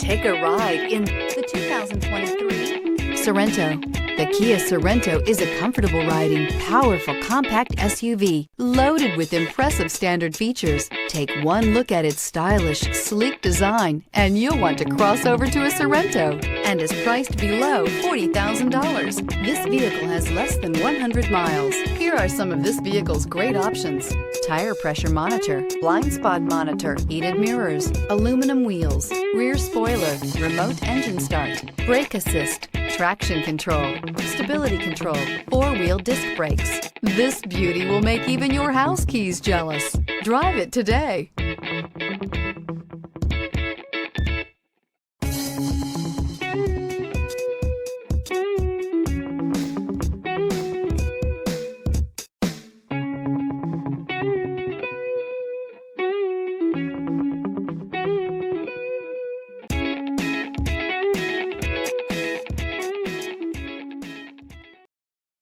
Take a ride in the 2023 Sorento. The Kia Sorento is a comfortable riding, powerful compact SUV loaded with impressive standard features. Take one look at its stylish, sleek design and you'll want to cross over to a Sorento, and is priced below $40,000. This vehicle has less than 100 miles. Here are some of this vehicle's great options: tire pressure monitor, blind spot monitor, heated mirrors, aluminum wheels, rear spoiler, remote engine start, brake assist, traction control, stability control, four-wheel disc brakes. This beauty will make even your house keys jealous. Drive it today.